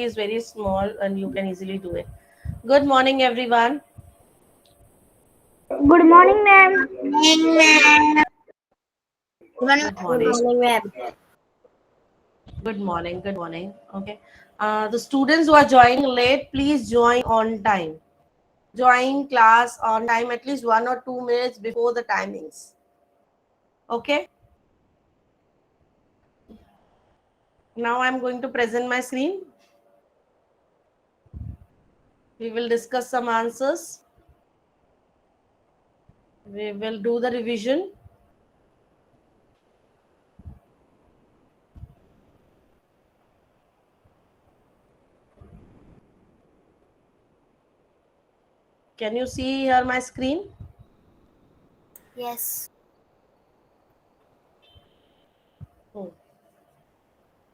is very small and you can easily do it. Good morning, everyone. Good morning, ma'am. Good Good morning. morning, ma'am. Good morning. Good morning. Okay. The students who are joining late, please join on time. Join class on time at least 1 or 2 minutes before the timings. Okay. Now I'm going to present my screen. We will discuss some answers. We will do the revision. Can you see here my screen? Yes. Oh.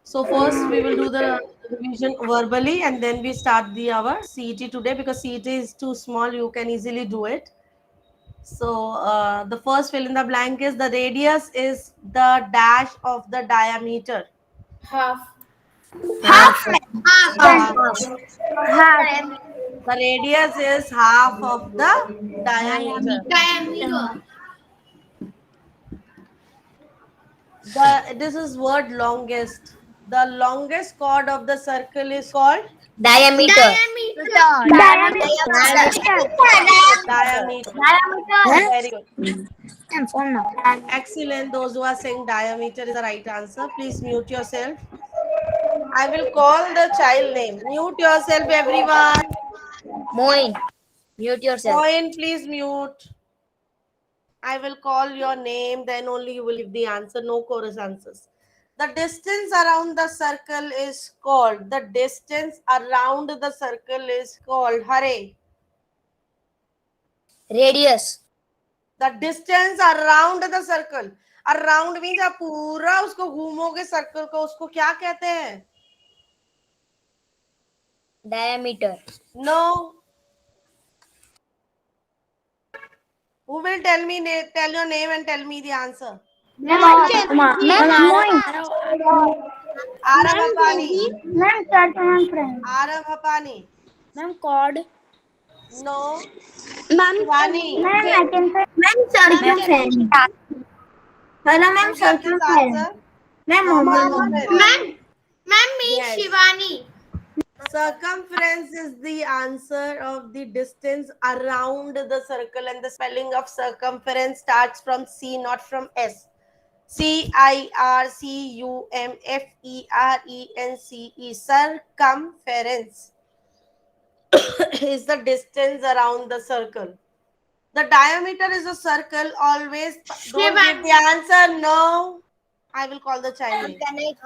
So first we will do the revision verbally and then we start our CET today because CET is too small. You can easily do it. So the first fill in the blank is the radius is the dash of the diameter. Half. Half. Half. Half. The radius is half of the diameter. Diameter. This is word longest. The longest chord of the circle is called Diameter. diameter. Diameter. Very good. And phone now. Excellent. Those who are saying diameter is the right answer. Please mute yourself. I will call the child name. Mute yourself, everyone. Moin. Mute yourself. Moin, please mute. I will call your name, then only you will give the answer. No chorus answers. The distance around the circle is called. The distance around the circle is called. Hurry. Radius. The distance around the circle. Around means आप पूरा उसको घूमोगे circle को उसको क्या कहते हैं? Diameter. No. Who will tell your name and tell me the answer? Arav Hapani. Ma'am, start from friend. Arav Hapani. Ma'am, chord. No. Ma'am, Shivani. I can say. Ma'am, circumference. Hello, ma'am, Who gave this circumference. answer? Ma'am, Mohammed Hafez. Ma'am means Yes. Shivani. Circumference is the answer of the distance around the circle, and the spelling of circumference starts from C, not from S. Circumference. Circumference is the distance around the circle. The diameter is a circle. Always don't give the answer. No. I will call the child name.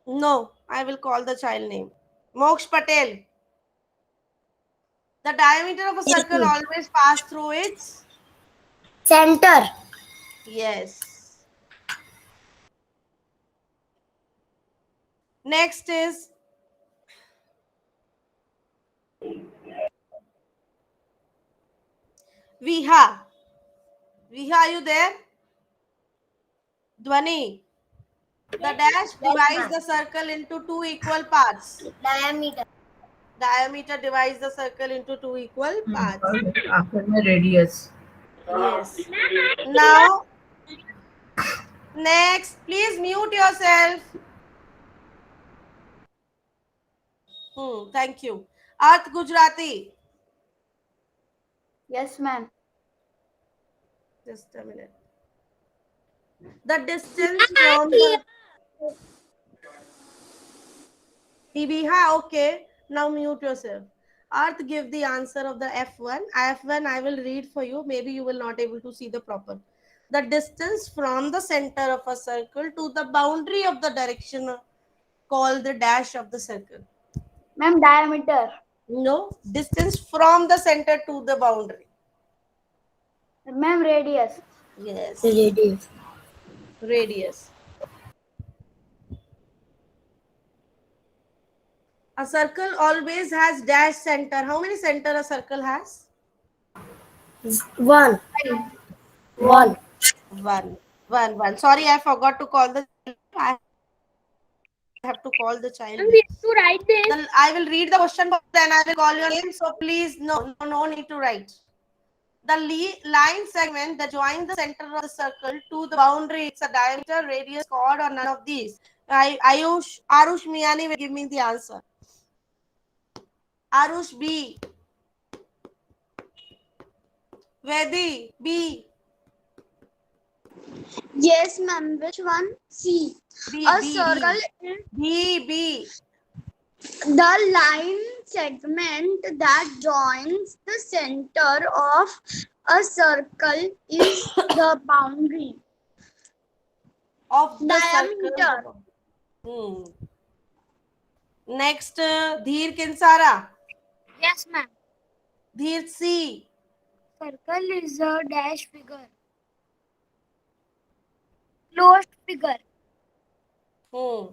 No, I will call the child name. Moksh Patel. The diameter of a circle always pass through its. Center. Yes. Next is Viha. Viha, are you there? Dhwani. The dash divides the circle into two equal parts. Diameter. Diameter divides the circle into two equal parts. After my radius. Yes. Now, next, please mute yourself. Thank you. Arth Gujarati. Yes, ma'am. Just a minute. The distance from the Viha, okay. Now mute yourself. Arth, give the answer of the F1. F1 I will read for you. Maybe you will not able to see the proper. The distance from the center of a circle to the boundary of the direction called the dash of the circle. Ma'am, diameter. No, distance from the center to the boundary. Ma'am, radius. Yes. Radius. Radius. A circle always has dash center. How many center a circle has? One. One. One. Sorry, I forgot to call the. have to call the child. We have to write this. I will read the question, then I will call your name. So please, no need to write. The line segment that joins the center of the circle to the boundary, it's a diameter, radius, chord, or none of these. Arush Miani will give me the answer. Arush B. Vedi B. Yes, ma'am. Which one? C. B. A B. circle B. is B. the line segment that joins the center of a circle is the boundary. Of the Diameter. circle. Hmm. Next, Dheer Kinsara. Yes, ma'am. Dheer C. Circle is a dash figure. Closed figure. Hmm.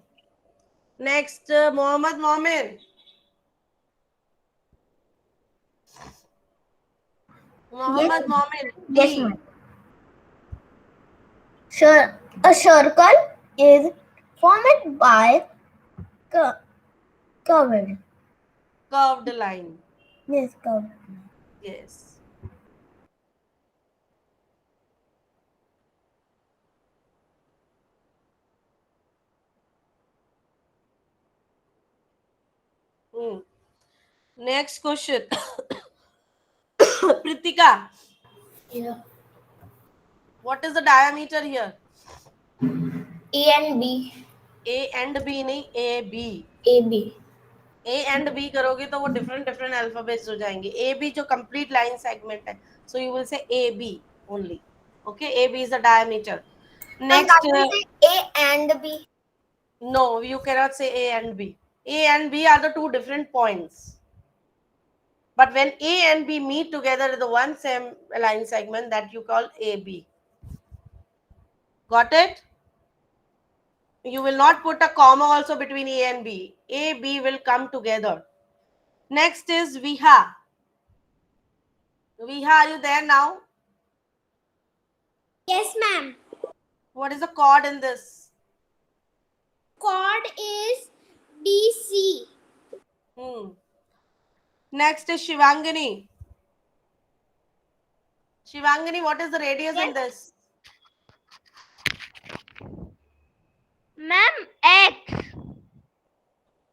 Next, Mohammed Momin. Mohammed Momin. Yes, D. ma'am. Sure. A circle is formed by curved. Curved line. Yes, curved. Yes. Hmm. Next question. Pritika, Yeah. what is the diameter here? A and B. A and B नहीं, A B. A B. A and B करोगे तो वो different alphabets हो जाएंगे. A B जो complete line segment है. So you will say A B only. Okay, A B is the diameter. Next, A and B. no, you cannot say A and B. A and B are the two different points. But when A and B meet together in the one same line segment, that you call AB. Got it? You will not put a comma also between A and B. A, B will come together. Next is Viha. Viha, are you there now? Yes, ma'am. What is the chord in this? Chord is DC. Next is Shivangani. Shivangani, what is the radius in this? Ma'am, X.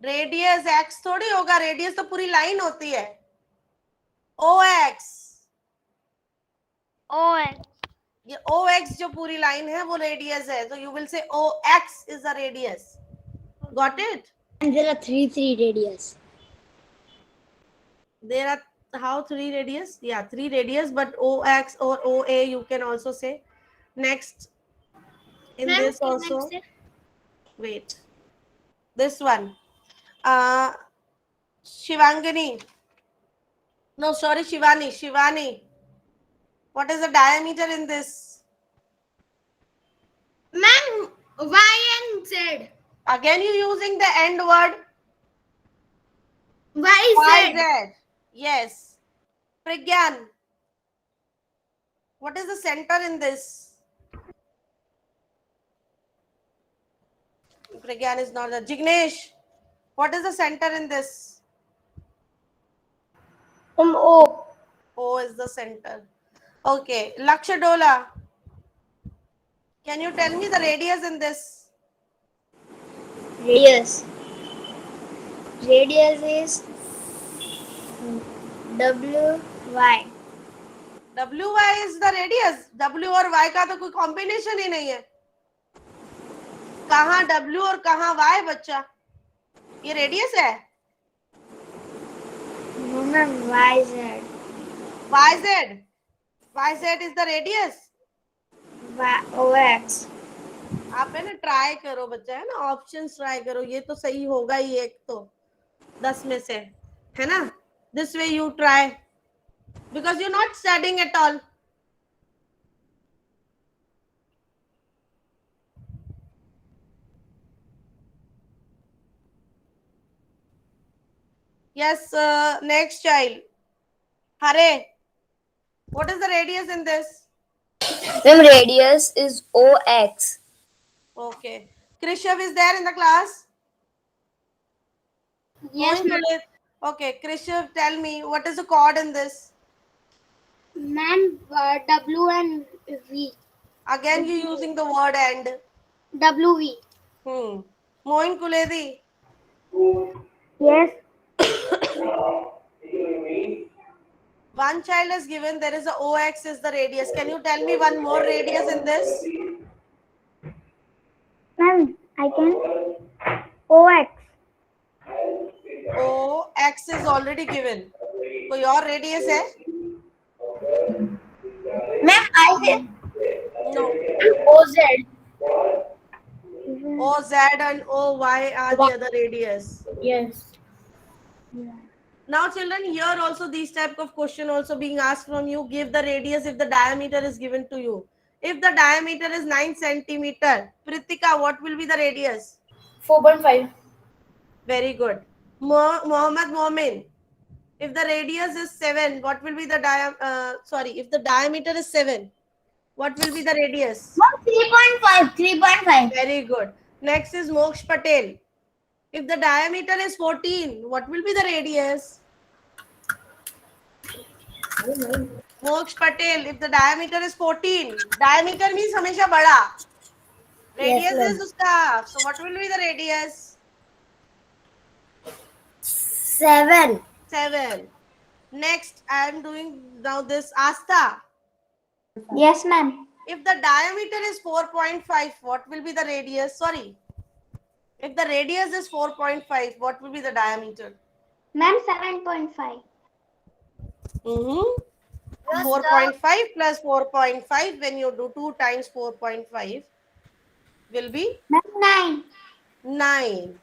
Radius x थोड़ी होगा, radius तो पूरी line होती है. ओ x. OX. ये ओ x जो पूरी line है वो रेडियस है, तो you will say O X is the radius. Got it? And there are three radius. There are how three radius? Yeah, three radius, but OX or OA you can also say. Next, in Ma'am, this can I also, say? wait, this one, Shivangani. No, sorry, Shivani. Shivani, what is the diameter in this? Ma'am, Y and Z. Again, you using the end word YZ. YZ. Yes. Pragyan, what is the center in this? Pragyan is not the. Jignesh, what is the center in this? O. O is the center. Okay, Lakshadola, can you tell me the radius in this? Radius. Radius is WY. WY is the radius. W और Y का तो कोई combination ही नहीं है. कहाँ W और कहाँ Y बच्चा? ये रेडियस है. No, ma'am, YZ. YZ. YZ is the radius. OX. आप है ना ट्राई करो बच्चा, है ना, ऑप्शंस ट्राई करो. ये तो सही होगा ही एक तो 10 में से, है ना. This way you try because you're not studying at all. Yes, next child. Hare, what is the radius in this? Ma'am, radius is OX. Okay. Krishav is there in the class? Yes, Moin ma'am. Kuled. Okay, Krishav, tell me what is the chord in this? Ma'am, W and V. Again, you using the word and. WV. Moin Kuledi. Yes. One child is given, there is a OX is the radius. Can you tell me one more radius in this? Ma'am, I can. OX. OX is already given. कोई और radius है? Ma'am, I can. No. OZ. OZ and OY are the other radius. Yes. Now children, here also these type of question also being asked from you. Give the radius if the diameter is given to you. If the diameter is 9 centimeter, Pritika, what will be the radius? 4.5. Very good. Mohammed Momin, if the radius is 7, what will be the if the diameter is 7, what will be the radius? 3.5. 3.5. Very good. Next is Moksh Patel. If the diameter is 14, what will be the radius? Moksh Patel, if the diameter is 14, diameter means हमेशा बड़ा. Radius is उसका. So what will be the radius? 7. 7. Next, I am doing now this Asta. Yes, ma'am. If the diameter is 4.5, what will be the radius? Sorry. If the radius is 4.5, what will be the diameter? Ma'am, 7.5. 4.5 plus 4.5, when you do 2 times 4.5, will be Ma'am, 9. 9.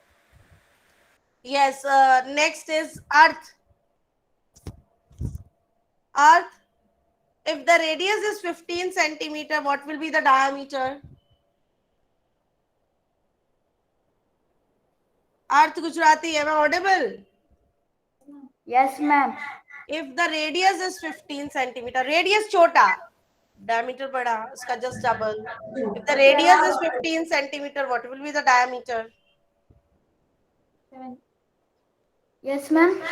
Yes, next is Earth. Earth, if the radius is 15 centimeter, what will be the diameter? Earth Gujarati, am I audible? Yes, ma'am. If the radius is 15 centimeter, radius chota, diameter bada, uska just double. If the radius is 15 centimeter, what will be the diameter? Yes, ma'am.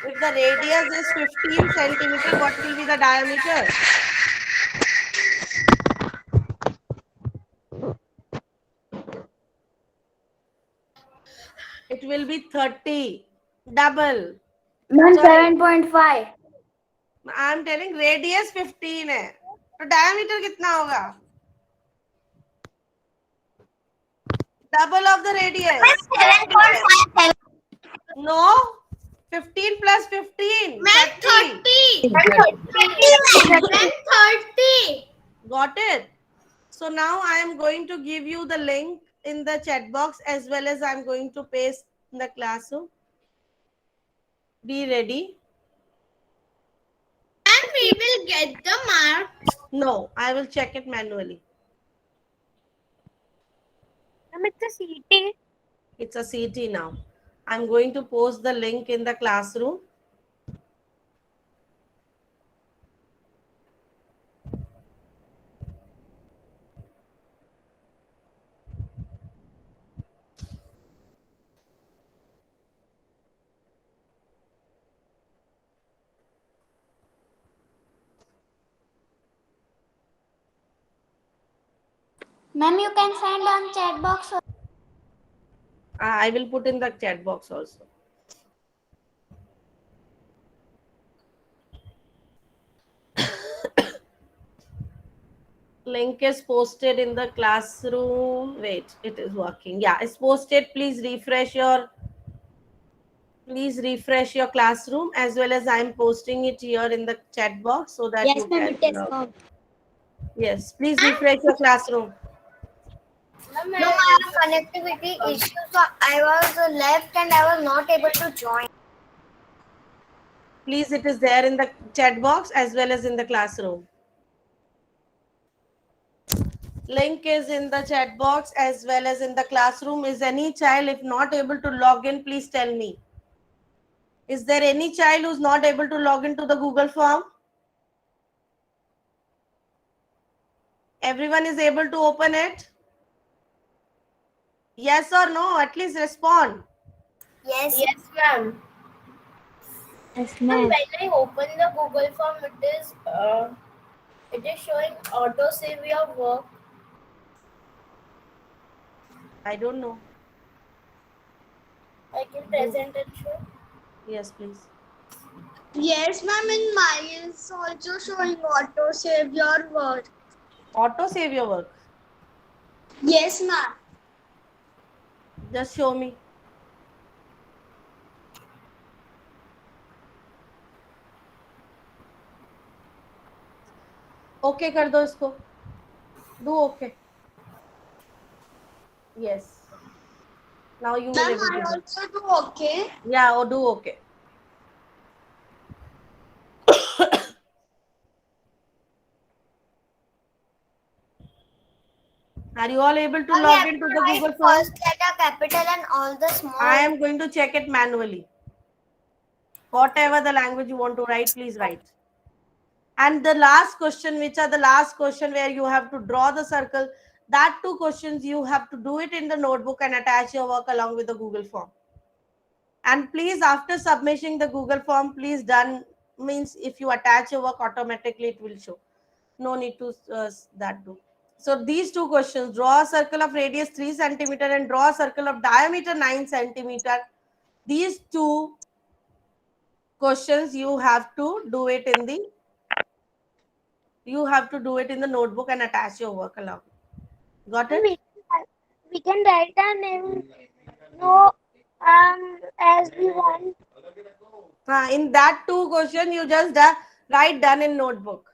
If the radius is 15 centimeter, what will be the diameter? It will be 30, double. Ma'am, Sorry, 7.5. I am telling radius 15 है, तो diameter कितना होगा? Double of the radius. 7.5. No, 15 plus 15. 30. 30. Got it? So now I am going to give you the link in the chat box, as well as I am going to paste in the classroom. Be ready. And we will get the marks. No, I will check it manually. Ma'am, it's a CT. It's a CT now. I'm going to post the link in the classroom. Ma'am, you can send on chat box. I will put in the chat box also. Link is posted in the classroom. Wait, it is working. Yeah, it's posted. Please refresh your classroom, as well as I'm posting it here in the chat box so that you Ma'am, can it is come. yes, please refresh your classroom. No, I have connectivity issue, so I was left and I was not able to join. Please, it is there in the chat box as well as in the classroom. Link is in the chat box as well as in the classroom. Is any child, if not able to log in, please tell me. Is there any child who's not able to log into the Google form? Everyone is able to open it? Yes or no? At least respond. Yes. Yes, ma'am. Yes, Ma'am, ma'am. when I open the Google form, it is showing auto save your work. I don't know. I can Do. present it show. Yes, please. Yes, ma'am. In mine is also showing auto save your word. Auto save your work. Yes, ma'am. Just show me. Okay कर दो इसको. Do okay. Yes. Now you will Ma'am, able I to do. also do okay. Yeah, or do okay. Are you all able to Now we log have into to the write Google form? first letter capital and all the I small. am going to check it manually. Whatever the language you want to write, please write. And the last question, which are the last question where you have to draw the circle, that two questions you have to do it in the notebook and attach your work along with the Google form. And please, after submitting the Google form, please done means if you attach your work automatically it will show. No need to that do. So these two questions, draw a circle of radius 3 centimeter and draw a circle of diameter 9 centimeter. These two questions you have to do it in the notebook and attach your work along. Got it? We can write our name no as we want. In that two question you just write done in notebook,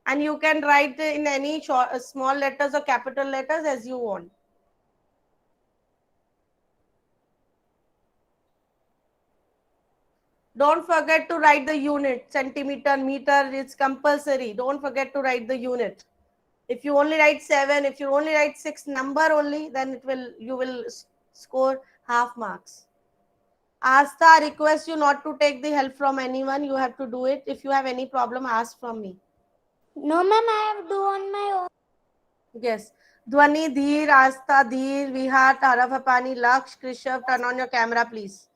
and you can write in any short, small letters or capital letters as you want. Don't forget to write the unit, centimeter, meter. It's compulsory. Don't forget to write the unit. If you only write 7, if you only write 6 number only, then you will score half marks. Asta, I request you not to take the help from anyone. You have to do it. If you have any problem, ask from me. No, ma'am, I have do on my own. Yes. Dhwani, Dheer, Asta, Dheer, Vihat, Arafapani, Laksh, Krishav, turn on your camera, please.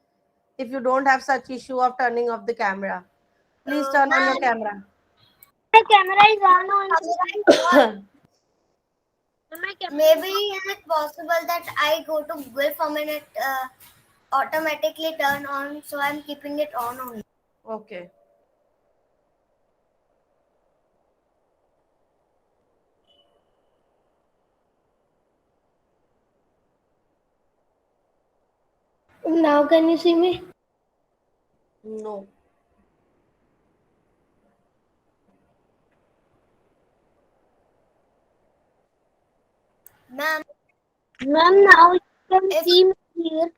If you don't have such issue of turning off the camera, please turn on your Ma'am, camera. My camera is on. maybe is it possible that I go to Google form and it automatically turn on, so I'm keeping it on only. Okay. Now can you see me? No. Ma'am, Ma'am, now you can if see me here.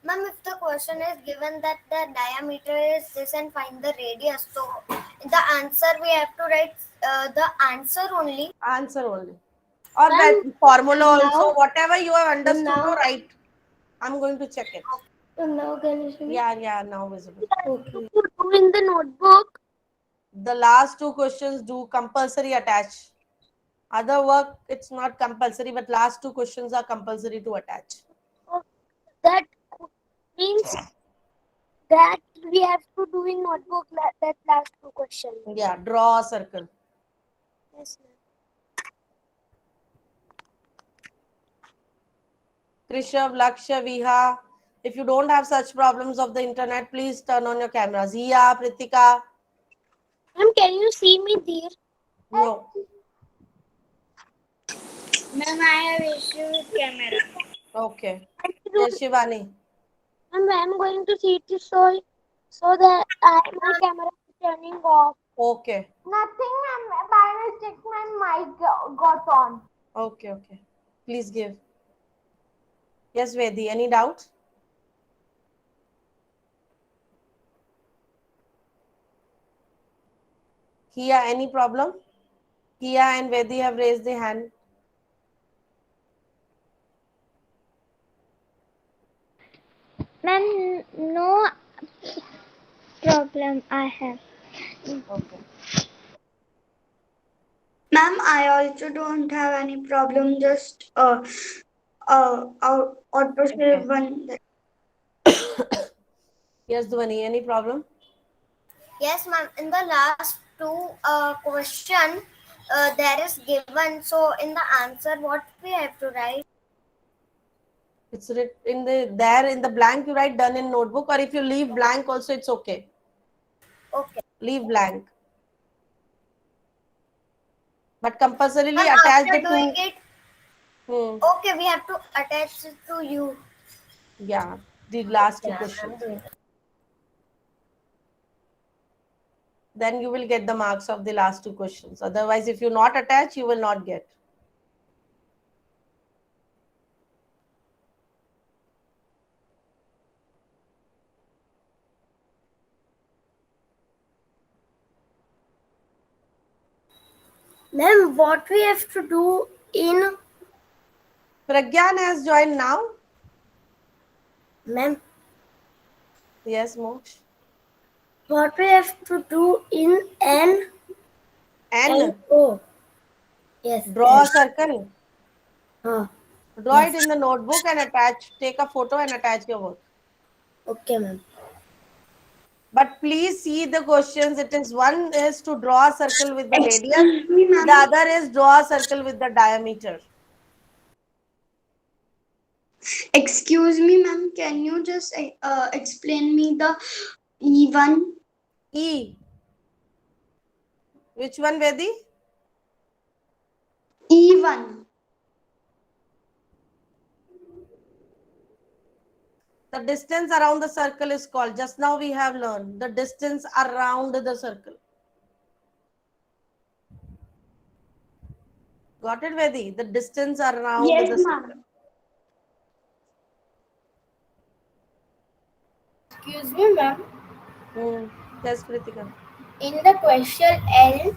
ma'am, if the question is given that the diameter is this and find the radius, so the answer we have to write the answer only. Answer only. Or that Ma'am, formula also. now- Whatever you have understood to now- write. I'm going to check it. So now can you see me? Yeah, now visible. Okay. You do in the notebook. The last two questions do compulsory attach. Other work, it's not compulsory, but last two questions are compulsory to attach. That means that we have to do in notebook that last two questions. Yeah, draw a circle. Yes, ma'am. Krishav, Lakshya, Viha. If you don't have such problems of the internet, please turn on your camera. Zia, Pritika. Ma'am, can you see me there? No. Ma'am, I have issue with camera. Okay. Yes, Shivani. Ma'am, I'm going to see it so that my camera is turning off. Okay. Nothing, ma'am. By mistake, my mic got on. Okay. Please give. Yes, Vedi. Any doubt? Kia, any problem? Kia and Vedi have raised the hand. Ma'am, no problem I have. Okay. Ma'am, I also don't have any problem. Just auto Okay. save one. Yes, Dhvani, any problem? Yes, ma'am. In the last two question, there is given. So in the answer, what we have to write? It's written in the blank you write done in notebook, or if you leave blank also it's okay. Okay. Leave blank. But compulsorily Ma'am, attach after the doing two. it, Hmm. okay, we have to attach it to you. Yeah, the last two Yeah, I'm questions. doing it. Then you will get the marks of the last two questions. Otherwise, if you not attach, you will not get. Ma'am, what we have to do in Pragyan has joined now. ma'am, Yes, Moksha. what we have to do in N. O. Yes. Draw a circle. Huh. Draw it in the notebook and attach. Take a photo and attach your work. Okay, ma'am. But please see the questions. It is one is to draw a circle with the radius. Excuse me, The ma'am. other is draw a circle with the diameter. Excuse me, ma'am. Can you just explain me the E1? E. Which one, Vedi? E1. The distance around the circle is called. Just now we have learned the distance around the circle. Got it, Vedi? The distance around Yes, the circle. ma'am. Excuse me, ma'am. Yes, Kritika. In the question L,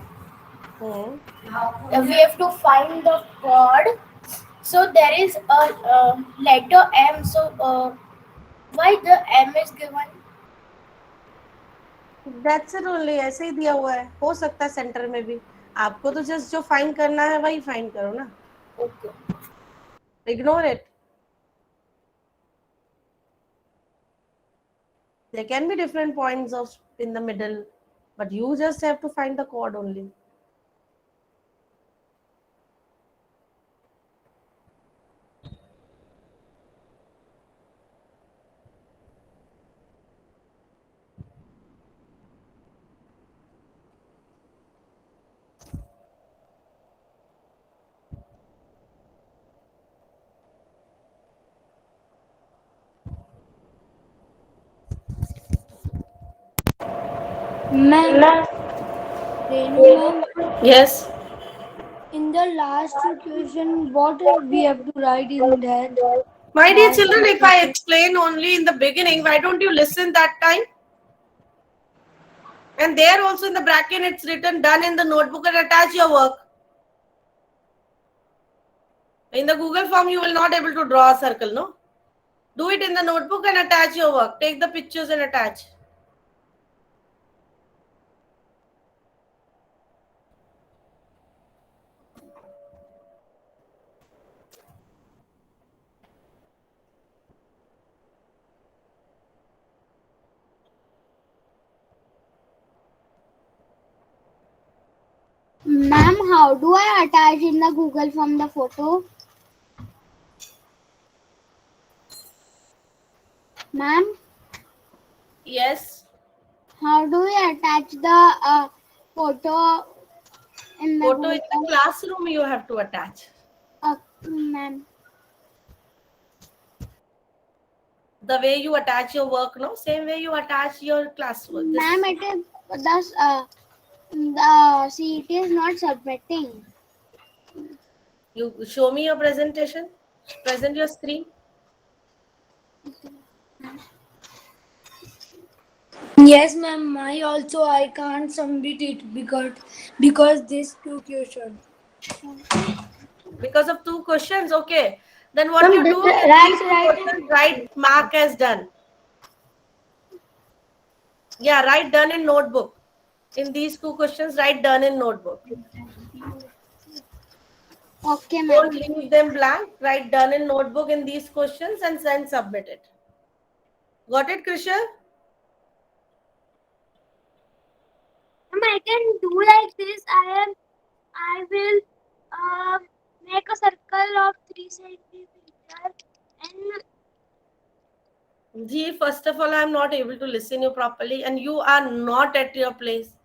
Hmm. we have to find the chord. So there is a letter M. So why the M is given? That's it only. ऐसे ही दिया हुआ है. हो सकता है centre में भी. आपको तो जस्ट जो फाइंड करना है वही फाइंड करो ना. Okay. Ignore it. There can be different points of in the middle, but you just have to find the chord only. Ma'am, Renu ma'am, Yes. in the last question, what we have to write in that? My dear last children, if I question? explain only in the beginning, why don't you listen that time? And there also in the bracket it's written done in the notebook and attach your work. In the Google form, you will not able to draw a circle, no? Do it in the notebook and attach your work. Take the pictures and attach. Ma'am, how do I attach in the Google from the photo? Ma'am, Yes. how do we attach the photo in the Photo in the Google? classroom you have to attach. Ma'am. The way you attach your work, no? Same way you attach your classwork. Ma'am, it is the CET is not submitting. You show me your presentation. Present your screen. Yes, ma'am. I can't submit it because this two question. Because of two questions, okay. Then what you do is these two questions, write mark as done. Yeah, write done in notebook. In these two questions, write done in notebook. Okay, ma'am. Don't leave them blank. Write done in notebook in these questions and then submit it. Got it, Krisha? I can do like this. I will make a circle of 3 centimeters and Ji, first of all, I'm not able to listen you properly, and you are not at your place.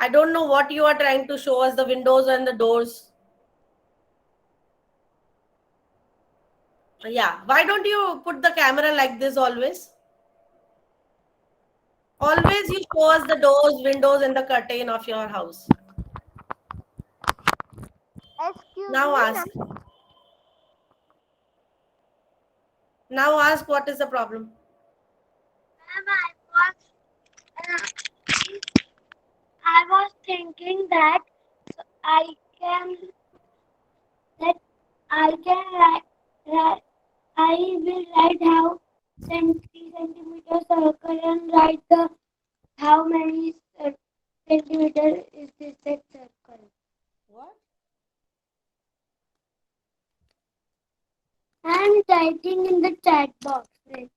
I don't know what you are trying to show us, the windows and the doors. Yeah, why don't you put the camera like this always? Always you show us the doors, windows, and the curtain of your house. Excuse Now me, ask. ma'am. Now ask what is the problem. ma'am, I was thinking that I can that I can write I will write how 3 centimeter circle and write the how many centimeter is this that circle. What? I'm writing in the chat box. Wait.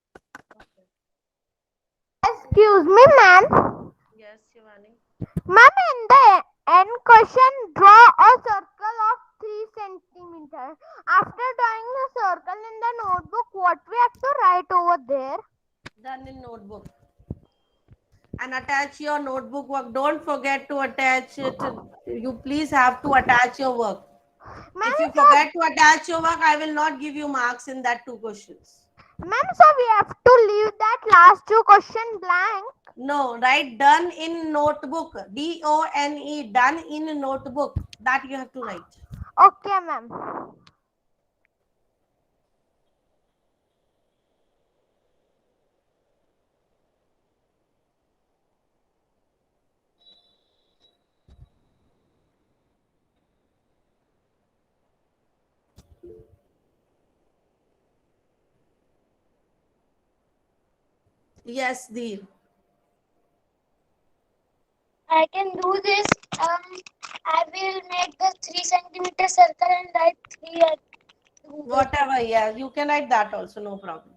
Excuse me, ma'am. Yes, Shivani. Ma'am, in the end question, draw a circle of 3 centimeters. After drawing the circle in the notebook, what we have to write over there? Done in notebook. And attach your notebook work. Don't forget to attach it. You please have to attach your work. If you Ma'am, forget to attach your work, I will not give you marks in that two questions. so we have to leave that last two question blank. No, write done in notebook. DONE, done in notebook. That you have to write. Okay, ma'am. Yes, Deer. I can do this. I will make the 3 centimeter circle and write 3 at Google. Whatever, yeah. You can write that also, no problem.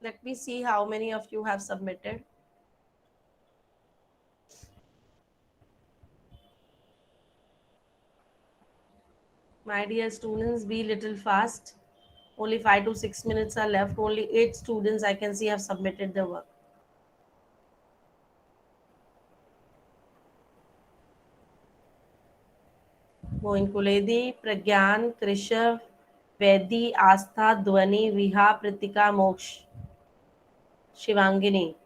Let me see how many of you have submitted. My dear students, be little fast. Only 5 to 6 minutes are left. Only 8 students I can see have submitted their work. Moin Kuledi, Pragyan, Krishav, Vedi, Astha, Dwani, Viha, Pritika, Moksh, Shivangini.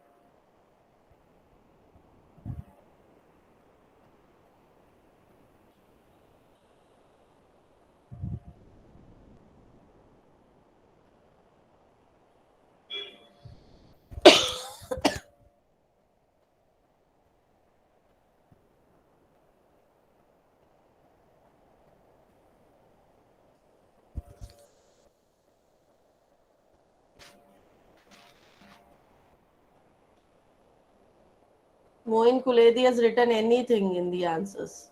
Moin Kuledi has written anything in the answers.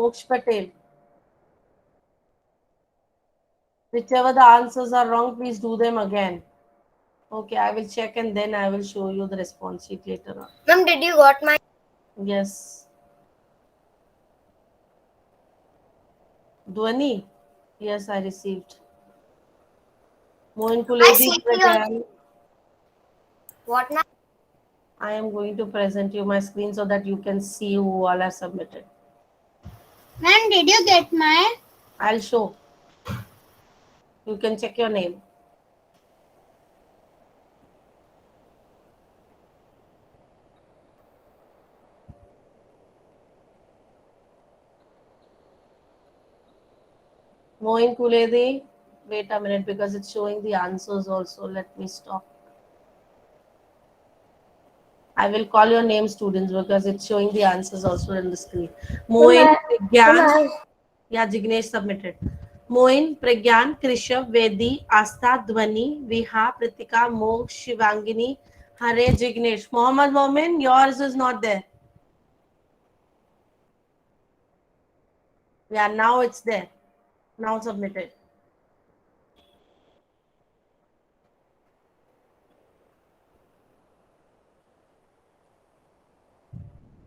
Moksh Patel. Whichever the answers are wrong, please do them again. Okay, I will check and then I will show you the response sheet later on. Ma'am, did you got my? Yes. Dhwani? Yes, I received. Mohin I Kuledi see Pragyan. What ma'am? I am going to present you my screen so that you can see who all are submitted. Ma'am, did you get my? I'll show. You can check your name. Moin Kuledi. Wait a minute because it's showing the answers also. Let me stop. I will call your name, students, because it's showing the answers also in the screen. Moin Pragyan. Yeah, Jignesh submitted. Moin, Pragyan, Krishav, Vedi, Asta, Dhwani, Viha, Pritika, Moksh, Shivangini, Hare, Jignesh. Mohammed Momin, yours is not there. Yeah, now it's there. Now submitted.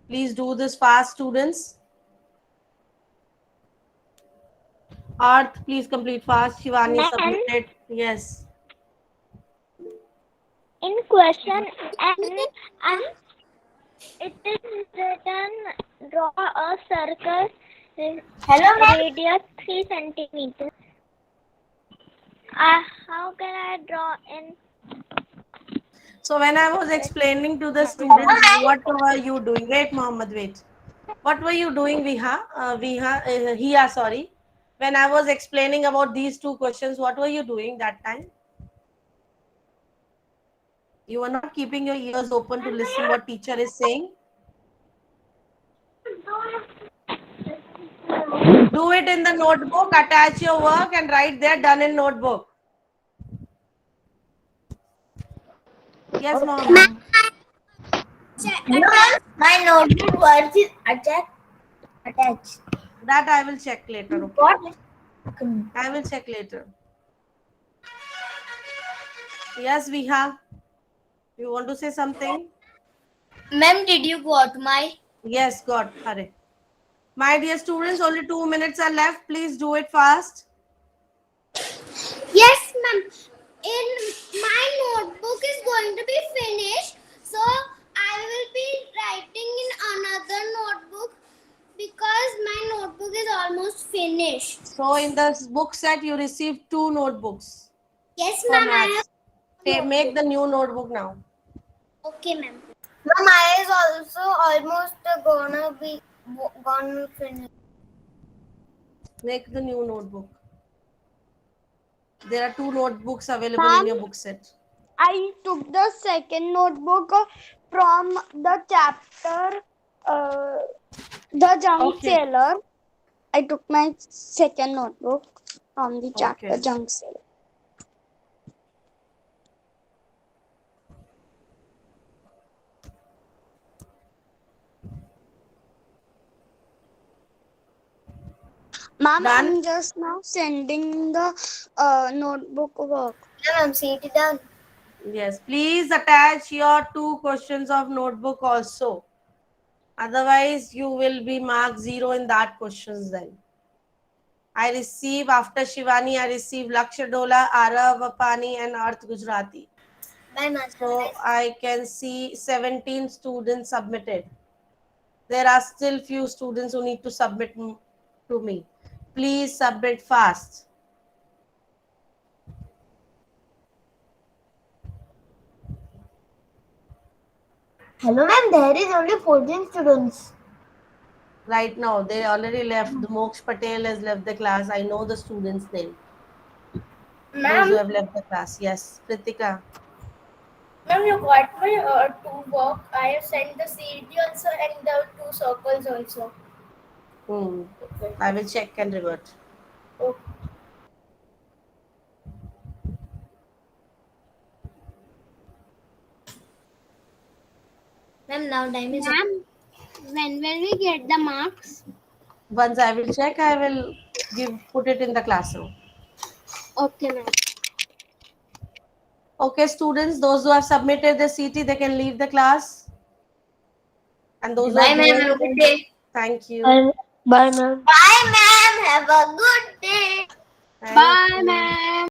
Please do this fast, students. Arth, please complete fast. Shivani Ma'am, submitted. Yes. in question N, it is written draw a circle radius 3 centimeters. How can I draw in? So when I was explaining to the students, what were you doing? Wait, Mohammed, wait. What were you doing, Hiya, sorry. When I was explaining about these two questions, what were you doing that time? You were not keeping your ears open to listen what teacher is saying. Do it in the notebook, attach your work and write there, done in notebook. Yes, Mohammed. My notebook words is attached. That I will check later, okay? What? I will check later. Yes, Viha. You want to say something? Ma'am, did you got my? Yes, got. Hurry. My dear students, only 2 minutes are left. Please do it fast. Yes, ma'am. In my notebook is going to be finished, so I will be writing in another notebook because my notebook is almost finished. So in the book set, you received 2 notebooks Yes, for ma'am. I maths. have. Make the new notebook now. Okay, ma'am. Ma'am, I is also almost gonna finish. Make the new notebook. There are 2 notebooks available in Ma'am? your book set. I took the second notebook from the chapter The Junk Okay. Sailor. I took my second notebook from the chapter Okay. Junk Sailor. Ma'am, Done? I'm just now sending the notebook work. Ma'am, CET done. Yes. Please attach your 2 questions of notebook also. Otherwise, you will be marked 0 in that questions then. I receive after Shivani, I receive Lakshadola, Arav Apani and Arth Gujarati. Ma'am, So I can see 17 students submitted. There are still few students who need to submit to me. Please submit fast. Hello, ma'am. There is only 14 students. Right now, they already left. The Moksh Patel has left the class. I know the students' name. Those who Ma'am, have left the class. Yes, Pritika. ma'am, you got my two work. I have sent the CET also and the 2 circles also. Okay. I will check and revert. Okay. ma'am, now time is up. Ma'am, when will we get the marks? Once I will check, I will put it in the classroom. Okay, ma'am. Okay, students, those who have submitted the CT, they can leave the class. And those who are Bye, ma'am. doing Have a good it, day. thank you. Bye, ma'am. Bye, ma'am. Have a good day. Thank Bye, you. ma'am.